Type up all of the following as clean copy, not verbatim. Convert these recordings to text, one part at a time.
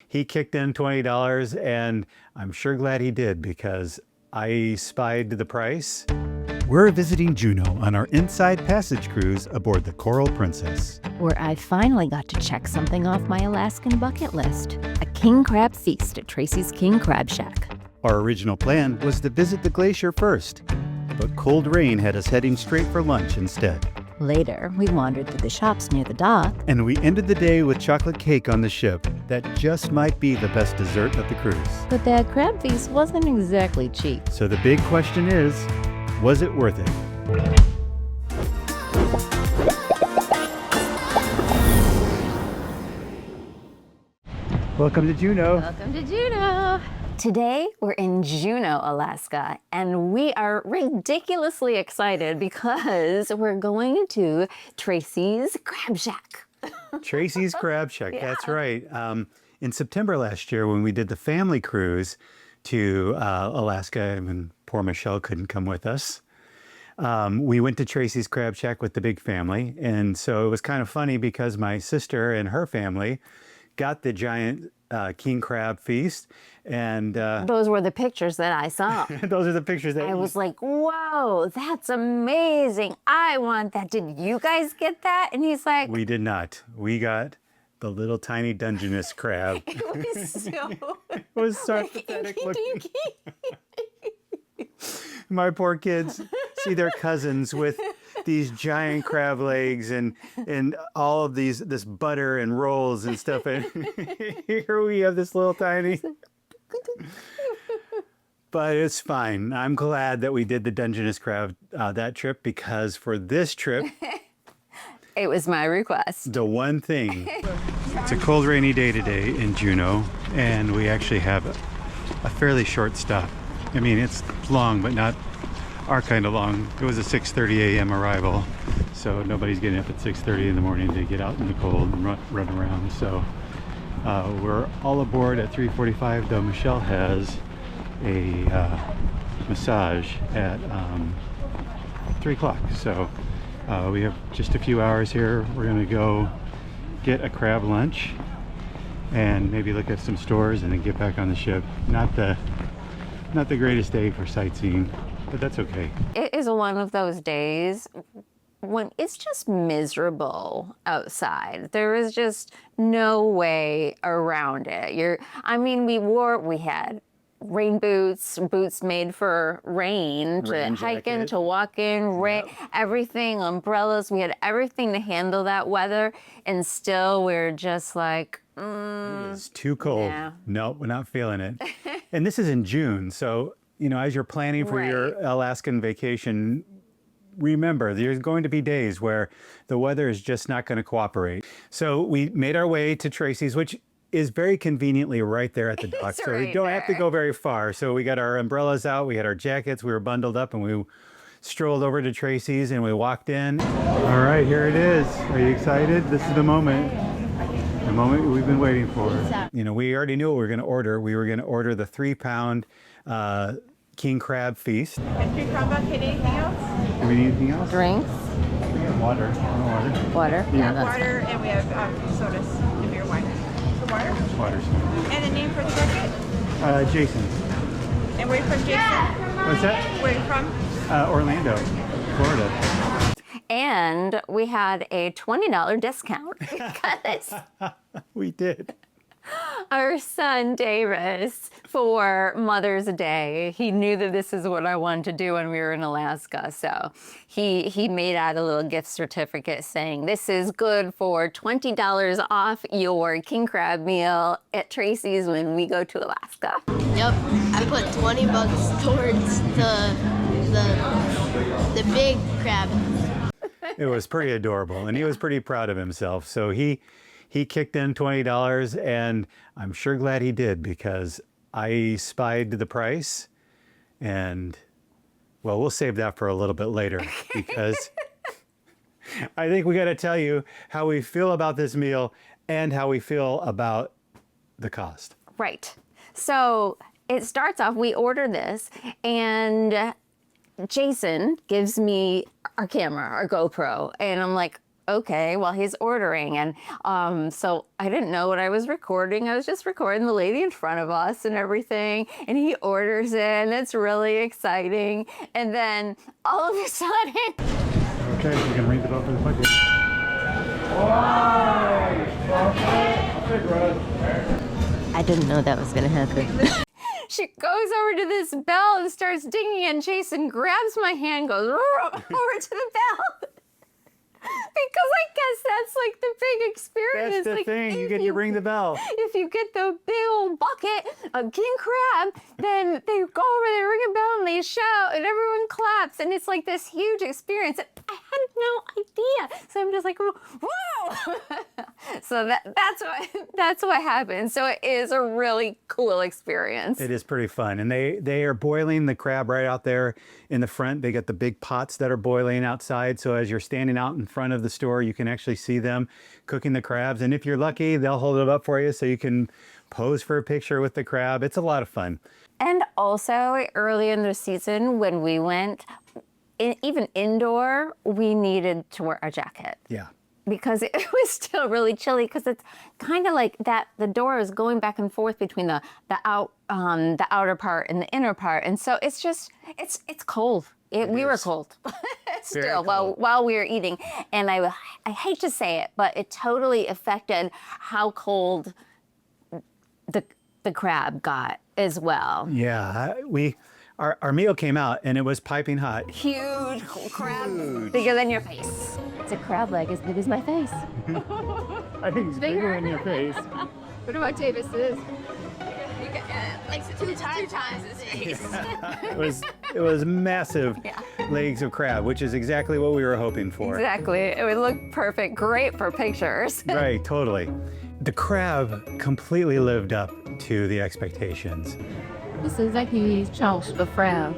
He kicked in $20, and I'm sure glad he did because I spied the price. We're visiting Juneau on our Inside Passage cruise aboard the Coral Princess, where I finally got to check something off my Alaskan bucket list. A king crab feast at Tracy's King Crab Shack. Our original plan was to visit the glacier first, but cold rain had us heading straight for lunch instead. Later, we wandered through the shops near the dock. And we ended the day with chocolate cake on the ship. That just might be the best dessert of the cruise. But that crab feast wasn't exactly cheap. So the big question is, was it worth it? Welcome to Juneau. Welcome to Juneau. Today, we're in Juneau, Alaska, and we are ridiculously excited because we're going to Tracy's Crab Shack. Tracy's Crab Shack, Yeah. That's right. In September last year, when we did the family cruise to Alaska, and poor Michelle couldn't come with us, we went to Tracy's Crab Shack with the big family. And so it was kind of funny because my sister and her family got the giant king crab feast. And Those were the pictures that I saw. those are the pictures that I was like, whoa, that's amazing. I want that. Did you guys get that? And he's like, we did not. We got the little tiny Dungeness crab. it was so... It was so pathetic looking. My poor kids see their cousins with these giant crab legs and all of this butter and rolls and stuff. And here we have this little tiny. But it's fine. I'm glad that we did the Dungeness crab that trip, because for this trip, It was my request. the one thing. It's a cold, rainy day today in Juneau, and we actually have a fairly short stop. I mean, it's long, but not our kind of long. It was a 6:30 a.m. arrival, so nobody's getting up at 6:30 in the morning to get out in the cold and run around. So we're all aboard at 3:45, though Michelle has a massage at 3 o'clock. So we have just a few hours here. We're gonna go get a crab lunch and maybe look at some stores and then get back on the ship. Not the greatest day for sightseeing, but that's okay. It is one of those days when it's just miserable outside. There is just no way around it. We had rain boots made for rain to Rain hike in, jacket. to walk in, everything, umbrellas. We had everything to handle that weather, and still we're just like, It's too cold. Yeah. Nope, we're not feeling it. And this is in June, so as you're planning for your Alaskan vacation, remember there's going to be days where the weather is just not going to cooperate. So we made our way to Tracy's, which is very conveniently right there at the dock. It's So we right don't have to there. go very far. So we got our umbrellas out, we had our jackets, we were bundled up, and we strolled over to Tracy's and we walked in. All right, here it is. Are you excited? This is the moment. The moment we've been waiting for. We already knew what we were going to order. We were going to order the 3-pound king crab feast. Country crab bucket, anything else? Do we need anything else? drinks, Water. water. Yeah. that's Water, and we have sodas if you're wine. So water. Water. And the name for the bucket? Jason. And where you from, Jason? What's that? Where you from? Orlando, Florida. And we had a $20 discount because We did. our son Davis, for Mother's Day, he knew that this is what I wanted to do when we were in Alaska. So he made out a little gift certificate saying this is good for $20 off your king crab meal at Tracy's when we go to Alaska. Yep, I put 20 bucks towards the big crab. It was pretty adorable, and he was pretty proud of himself. So he kicked in $20, and I'm sure glad he did, because I spied the price, and well, we'll save that for a little bit later, because I think we got to tell you how we feel about this meal and how we feel about the cost. Right. So it starts off, we order this, and Jason gives me our camera, our GoPro, and I'm like, okay, while he's ordering. And so I didn't know what I was recording. I was just recording the lady in front of us and everything. And he orders it, and it's really exciting. And then all of a sudden, Okay, you can ring the bell for the bucket. I didn't know that was going to happen. she goes over to this bell and starts dinging, and Jason grabs my hand, goes over to the bell. Because I guess that's like the big experience. That's the like, thing. You get to ring the bell. If you get the big old bucket of king crab, then they go over, they ring a bell, and they shout, and everyone claps, and it's like this huge experience. And I had no idea, so I'm just like, whoa! So that's what happened. So it is a really cool experience. It is pretty fun, and they are boiling the crab right out there in the front. They got the big pots that are boiling outside, so as you're standing out in front of the store, you can actually see them cooking the crabs. And if you're lucky, they'll hold it up for you so you can pose for a picture with the crab. It's a lot of fun. And also early in the season when we went, even indoor, we needed to wear a jacket. Yeah. Because it was still really chilly, because it's kind of like that the door is going back and forth between the outer part and the inner part, and so it's just it's cold. We were cold still while we were eating, and I hate to say it, but it totally affected how cold the crab got as well. Yeah, our meal came out and it was piping hot. Huge crab, bigger than your face. It's a crab leg as big as my face. I think it's bigger in your face. What about Davis's? Like two times his face. It was massive legs of crab, which is exactly what we were hoping for. Exactly. It would look perfect, great for pictures. Right, totally. The crab completely lived up to the expectations. This is like you toast the crab.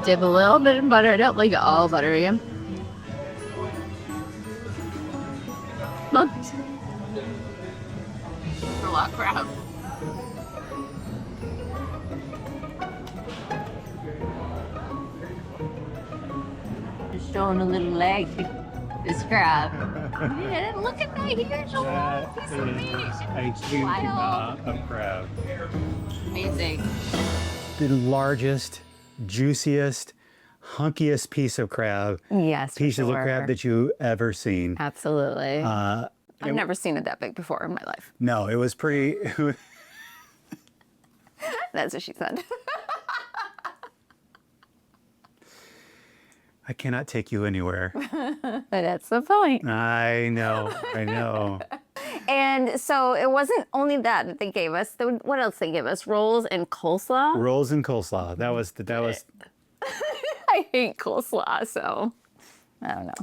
Dip a little bit of butter. I don't like it all buttery. A lot of crab. Just showing a little leg. This crab. Yeah, look at that huge piece of meat. A huge amount of crab. Amazing. The largest, juiciest, hunkiest piece of crab. Yes, for Pieces of sure. crab that you ever seen. Absolutely. I've never seen it that big before in my life. No, it was pretty. That's what she said. I cannot take you anywhere. But that's the point. I know. And so it wasn't only that they gave us. What else they gave us? Rolls and coleslaw. Rolls and coleslaw. That was. I hate coleslaw, so I don't know.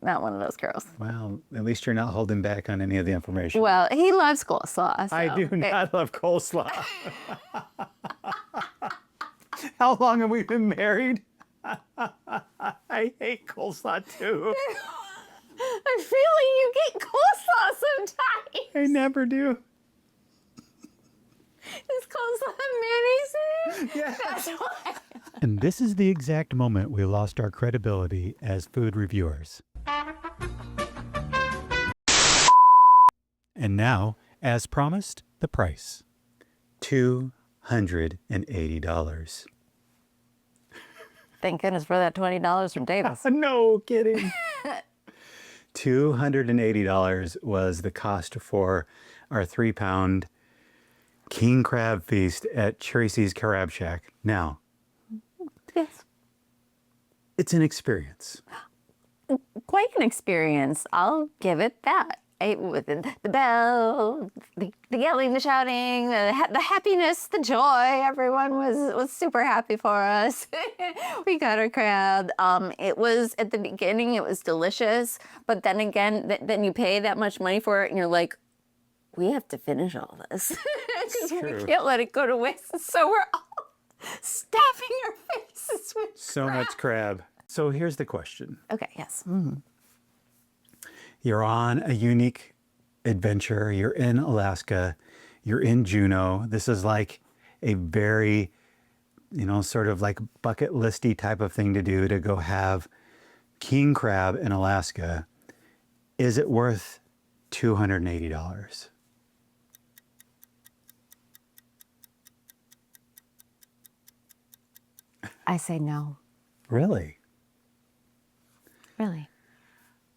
Not one of those girls. Well, at least you're not holding back on any of the information. Well, he loves coleslaw. So I do not love coleslaw. How long have we been married? I hate coleslaw too. I'm feeling you get coleslaw sometimes. I never do. Is coleslaw mayonnaise? Yeah. That's why. And this is the exact moment we lost our credibility as food reviewers. And now, as promised, the price. $280. Thank goodness for that $20 from Davis. No kidding. $280 was the cost for our 3-pound king crab feast at Tracy's Crab Shack. Now, Yes. it's an experience. Quite an experience. I'll give it that. With the bell, the yelling, the shouting, the happiness, the joy. Everyone was super happy for us. We got our crab. It was, at the beginning, it was delicious. But then again, then you pay that much money for it and you're like, we have to finish all this. Because we can't let it go to waste. So we're all stuffing our faces with So much crab. So here's the question. Okay, yes. You're on a unique adventure. You're in Alaska. You're in Juneau. This is like a very, sort of like bucket listy type of thing to do, to go have king crab in Alaska, is it worth $280? I say no. Really? Really?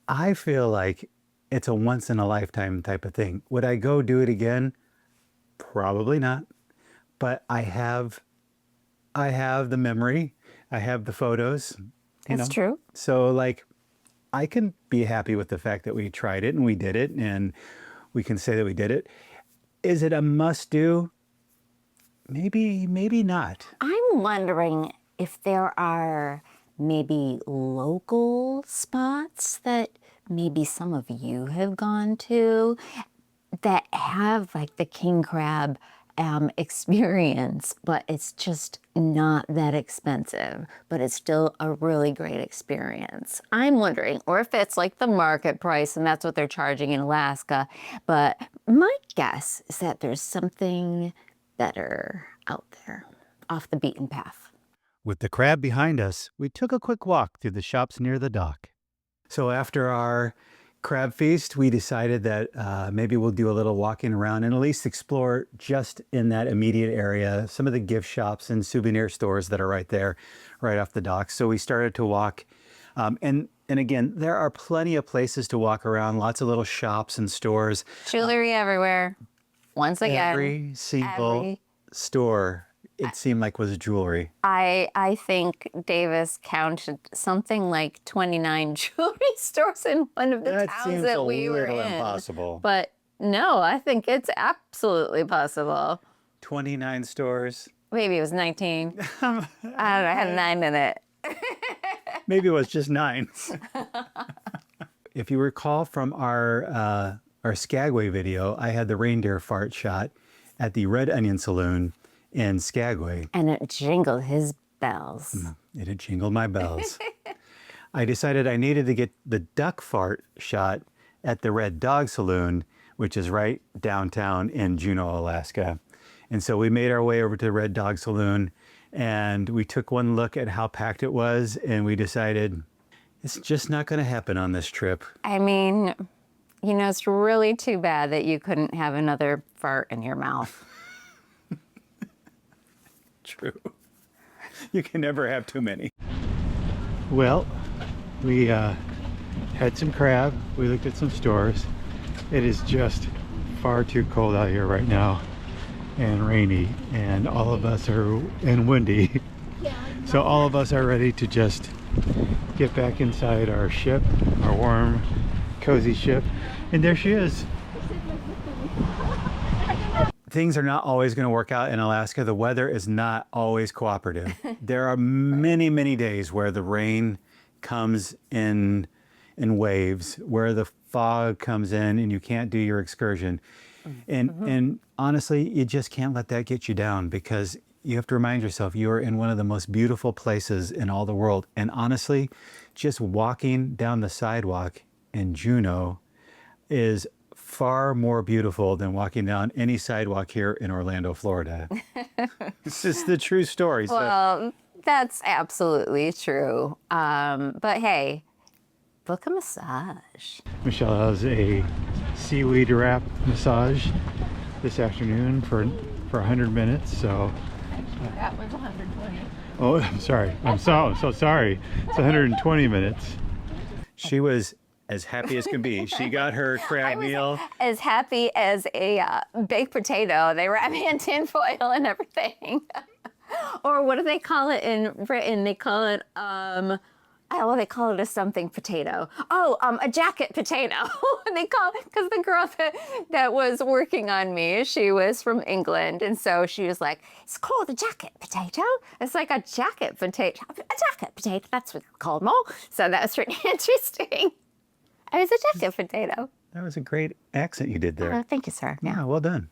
I feel like it's a once in a lifetime type of thing. Would I go do it again? Probably not. But I have the memory. I have the photos. That's true. So like I can be happy with the fact that we tried it and we did it and we can say that we did it. Is it a must do? Maybe not. I'm wondering if there are maybe local spots that maybe some of you have gone to that have like the king crab experience, but it's just not that expensive, but it's still a really great experience. I'm wondering, or if it's like the market price and that's what they're charging in Alaska, but my guess is that there's something better out there, off the beaten path. With the crab behind us, we took a quick walk through the shops near the dock. So after our crab feast, we decided that maybe we'll do a little walking around and at least explore just in that immediate area, some of the gift shops and souvenir stores that are right there, right off the dock. So we started to walk. And again, there are plenty of places to walk around, lots of little shops and stores. Jewelry everywhere. Once again, Every single store, it seemed like, was jewelry. I think Davis counted something like 29 jewelry stores in one of the towns that we were in. That seems a little impossible. But no, I think it's absolutely possible. 29 stores. Maybe it was 19. I don't know, I had 9 in it. Maybe it was just 9. If you recall from our Skagway video, I had the reindeer fart shot at the Red Onion Saloon in Skagway. And it jingled his bells. It had jingled my bells. I decided I needed to get the duck fart shot at the Red Dog Saloon, which is right downtown in Juneau, Alaska. And so we made our way over to the Red Dog Saloon and we took one look at how packed it was and we decided it's just not going to happen on this trip. I mean, you know, it's really too bad that you couldn't have another fart in your mouth. True. You can never have too many. Well, we had some crab. We looked at some stores. It is just far too cold out here right now and rainy and all of us are, and windy. So all of us are ready to just get back inside our ship, our warm, cozy ship. And there she is. Things are not always going to work out in Alaska. The weather is not always cooperative. There are many, many days where the rain comes in waves, where the fog comes in and you can't do your excursion. And honestly, you just can't let that get you down because you have to remind yourself you are in one of the most beautiful places in all the world. And honestly, just walking down the sidewalk in Juneau is far more beautiful than walking down any sidewalk here in Orlando, Florida. This is the true story. Well, that's absolutely true. But hey, book a massage. Michelle has a seaweed wrap massage this afternoon for 100 minutes. So That was 120. oh, I'm sorry. I'm so sorry. It's 120 minutes. She was as happy as can be. She got her crab meal. As happy as a baked potato. They wrap me in tin foil and everything. Or what do they call it in Britain? They call it, they call it a something potato. Oh, a jacket potato. They call it, because the girl that was working on me, she was from England. And so she was like, it's called a jacket potato. It's like a jacket potato. A jacket potato, that's what it's called, Mo. So that was really interesting. It was a jacket potato. That was a great accent you did there. Thank you, sir. Yeah, well done.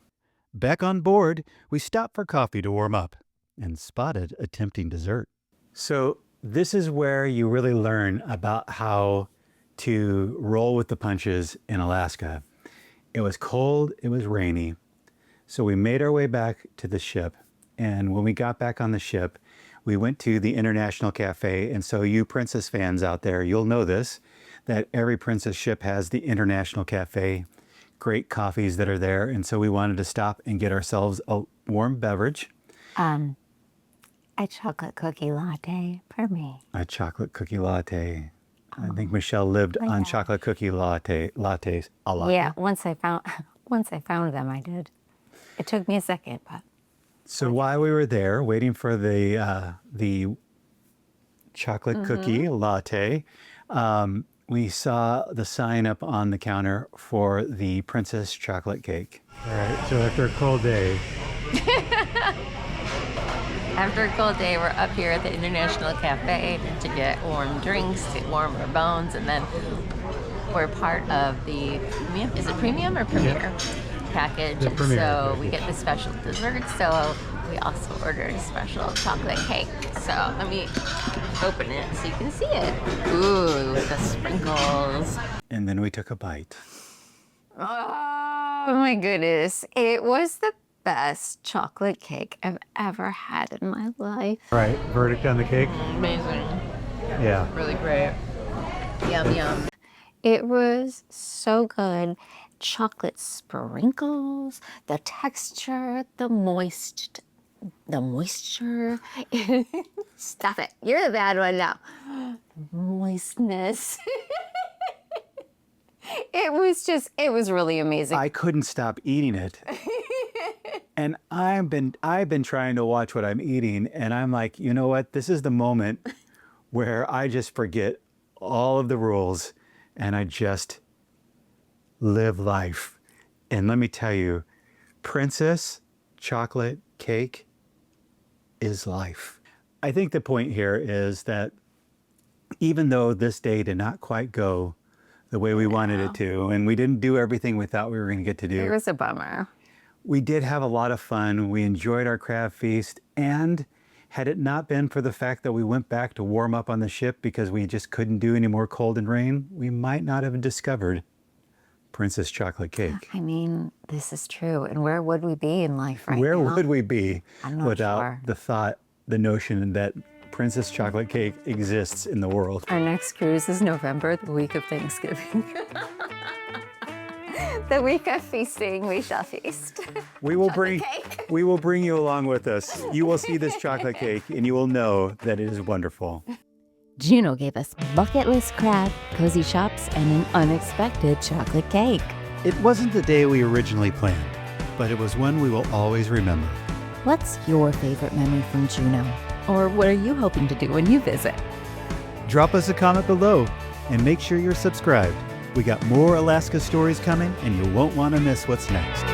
Back on board, we stopped for coffee to warm up and spotted a tempting dessert. So this is where you really learn about how to roll with the punches in Alaska. It was cold, it was rainy. So we made our way back to the ship. And when we got back on the ship, we went to the International Cafe. And so you Princess fans out there, you'll know this, that every Princess ship has the International Cafe. Great coffees that are there. And so we wanted to stop and get ourselves a warm beverage. A chocolate cookie latte for me. A chocolate cookie latte. I think Michelle lived on chocolate cookie lattes a lot. Yeah, once I found them, I did. It took me a second, but So while we were there waiting for the chocolate cookie latte, we saw the sign up on the counter for the Princess chocolate cake. All right, so after a cold day. After a cold day, we're up here at the International Cafe to get warm drinks, to warm our bones, and then we're part of the premium, is it premium or premier package? The premier so package. we get the special dessert, so we also ordered a special chocolate cake. So let me open it so you can see it. Ooh, with the sprinkles. And then we took a bite. oh my goodness, it was the best chocolate cake I've ever had in my life. All right, verdict on the cake? Amazing. Yeah. Really great. Yum, yum. It was so good. Chocolate sprinkles, the texture, the moisture. Stop it. You're the bad one now. Moistness. It was really amazing. I couldn't stop eating it. And I've been trying to watch what I'm eating, and I'm like, you know what? This is the moment where I just forget all of the rules and I just live life. And let me tell you, Princess chocolate cake is life. I think the point here is that even though this day did not quite go the way we wanted it to, and we didn't do everything we thought we were going to get to do, It was a bummer. we did have a lot of fun. We enjoyed our crab feast, and had it not been for the fact that we went back to warm up on the ship because we just couldn't do any more cold and rain, we might not have discovered Princess chocolate cake. I mean, this is true. And where would we be in life right Where now? would we be I'm not without sure. the thought, the notion that Princess chocolate cake exists in the world? Our next cruise is November, the week of Thanksgiving. The week of feasting, we shall feast. We will cake. we will bring you along with us. You will see this chocolate cake and you will know that it is wonderful. Juneau gave us bucket list crab, cozy shops, and an unexpected chocolate cake. It wasn't the day we originally planned, but it was one we will always remember. What's your favorite memory from Juneau? Or what are you hoping to do when you visit? Drop us a comment below and make sure you're subscribed. We got more Alaska stories coming and you won't want to miss what's next.